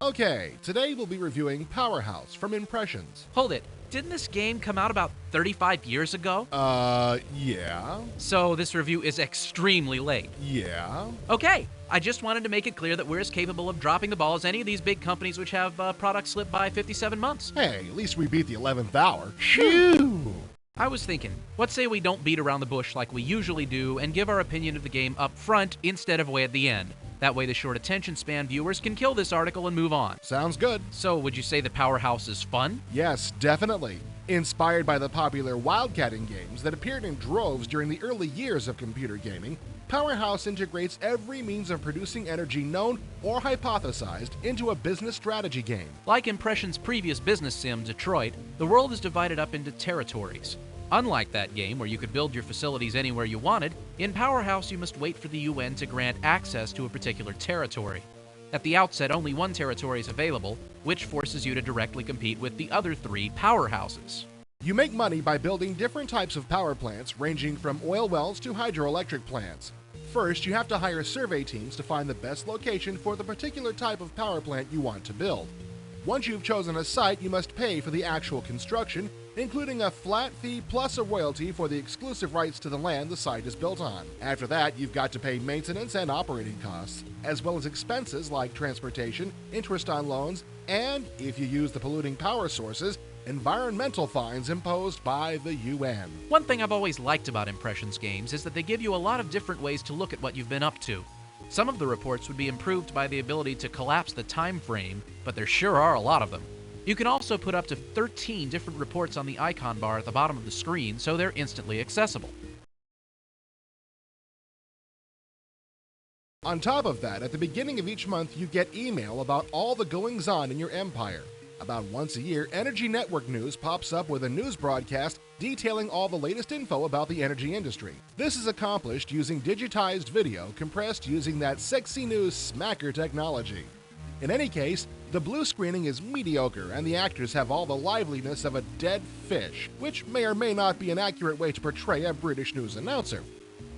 Okay, today we'll be reviewing PowerHouse from Impressions. Hold it. Didn't this game come out about 35 years ago? Yeah. So this review is extremely late. Yeah. Okay, I just wanted to make it clear that we're as capable of dropping the ball as any of these big companies which have products slip by 57 months. Hey, at least we beat the 11th hour. Phew! I was thinking, what say we don't beat around the bush like we usually do and give our opinion of the game up front instead of way at the end. That way the short attention span viewers can kill this article and move on. Sounds good. So, would you say the PowerHouse is fun? Yes, definitely. Inspired by the popular wildcatting games that appeared in droves during the early years of computer gaming, PowerHouse integrates every means of producing energy known or hypothesized into a business strategy game. Like Impression's previous business sim, Detroit, the world is divided up into territories. Unlike that game where you could build your facilities anywhere you wanted, in PowerHouse you must wait for the UN to grant access to a particular territory. At the outset, only one territory is available, which forces you to directly compete with the other three powerhouses. You make money by building different types of power plants ranging from oil wells to hydroelectric plants. First, you have to hire survey teams to find the best location for the particular type of power plant you want to build. Once you've chosen a site, you must pay for the actual construction, including a flat fee plus a royalty for the exclusive rights to the land the site is built on. After that, you've got to pay maintenance and operating costs, as well as expenses like transportation, interest on loans, and, if you use the polluting power sources, environmental fines imposed by the UN. One thing I've always liked about Impressions games is that they give you a lot of different ways to look at what you've been up to. Some of the reports would be improved by the ability to collapse the time frame, but there sure are a lot of them. You can also put up to 13 different reports on the icon bar at the bottom of the screen, so they're instantly accessible. On top of that, at the beginning of each month, you get email about all the goings-on in your empire. About once a year, Energy Network News pops up with a news broadcast detailing all the latest info about the energy industry. This is accomplished using digitized video compressed using that sexy new smacker technology. In any case, the blue screening is mediocre and the actors have all the liveliness of a dead fish, which may or may not be an accurate way to portray a British news announcer.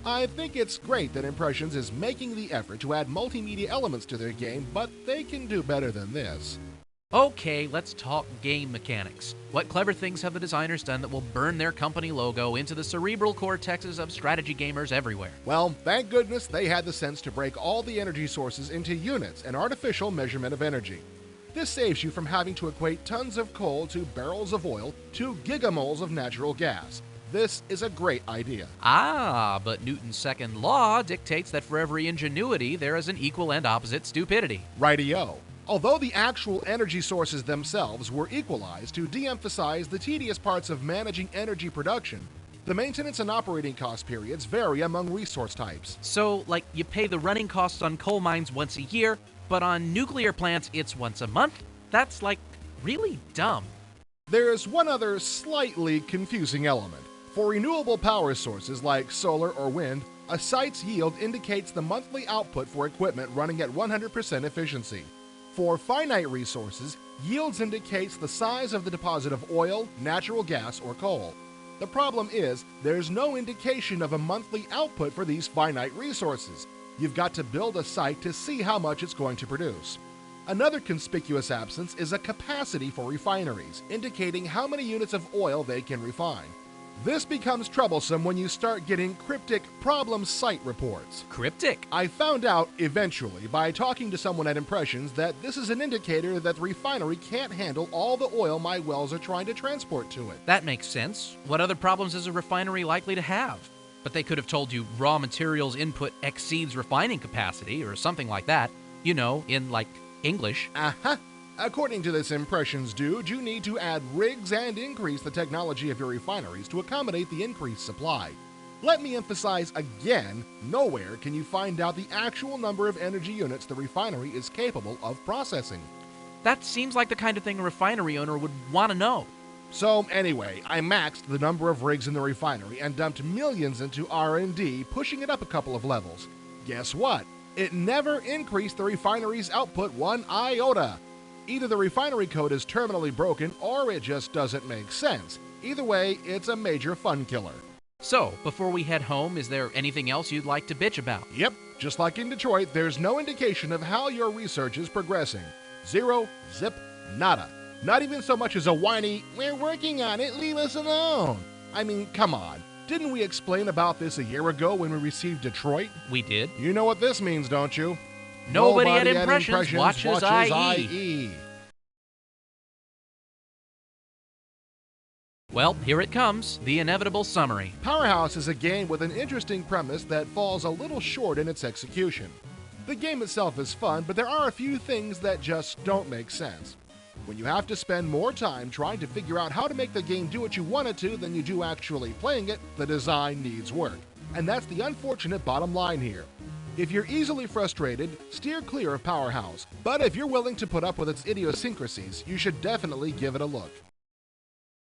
I think it's great that Impressions is making the effort to add multimedia elements to their game, but they can do better than this. Okay, let's talk game mechanics. What clever things have the designers done that will burn their company logo into the cerebral cortexes of strategy gamers everywhere? Well, thank goodness they had the sense to break all the energy sources into units, an artificial measurement of energy. This saves you from having to equate tons of coal to barrels of oil to gigamoles of natural gas. This is a great idea. Ah, but Newton's second law dictates that for every ingenuity, there is an equal and opposite stupidity. Rightio. Although the actual energy sources themselves were equalized to de-emphasize the tedious parts of managing energy production, the maintenance and operating cost periods vary among resource types. So, like, you pay the running costs on coal mines once a year, but on nuclear plants it's once a month? That's, like, really dumb. There's one other slightly confusing element. For renewable power sources like solar or wind, a site's yield indicates the monthly output for equipment running at 100% efficiency. For finite resources, yields indicates the size of the deposit of oil, natural gas, or coal. The problem is, there's no indication of a monthly output for these finite resources. You've got to build a site to see how much it's going to produce. Another conspicuous absence is a capacity for refineries, indicating how many units of oil they can refine. This becomes troublesome when you start getting cryptic problem site reports. Cryptic? I found out eventually by talking to someone at Impressions that this is an indicator that the refinery can't handle all the oil my wells are trying to transport to it. That makes sense. What other problems is a refinery likely to have? But they could have told you raw materials input exceeds refining capacity or something like that. You know, in, like, English. Uh-huh. According to this Impressions dude, you need to add rigs and increase the technology of your refineries to accommodate the increased supply. Let me emphasize again, nowhere can you find out the actual number of energy units the refinery is capable of processing. That seems like the kind of thing a refinery owner would want to know. So anyway, I maxed the number of rigs in the refinery and dumped millions into R&D, pushing it up a couple of levels. Guess what? It never increased the refinery's output one iota. Either the refinery code is terminally broken or it just doesn't make sense. Either way, it's a major fun killer. So, before we head home, is there anything else you'd like to bitch about? Yep, just like in Detroit, there's no indication of how your research is progressing. Zero, zip, nada. Not even so much as a whiny, "We're working on it, leave us alone." I mean, come on. Didn't we explain about this a year ago when we received Detroit? We did. You know what this means, don't you? Nobody at Impressions watches IE. IE. Well, here it comes, the inevitable summary. PowerHouse is a game with an interesting premise that falls a little short in its execution. The game itself is fun, but there are a few things that just don't make sense. When you have to spend more time trying to figure out how to make the game do what you want it to than you do actually playing it, the design needs work. And that's the unfortunate bottom line here. If you're easily frustrated, steer clear of PowerHouse. But if you're willing to put up with its idiosyncrasies, you should definitely give it a look.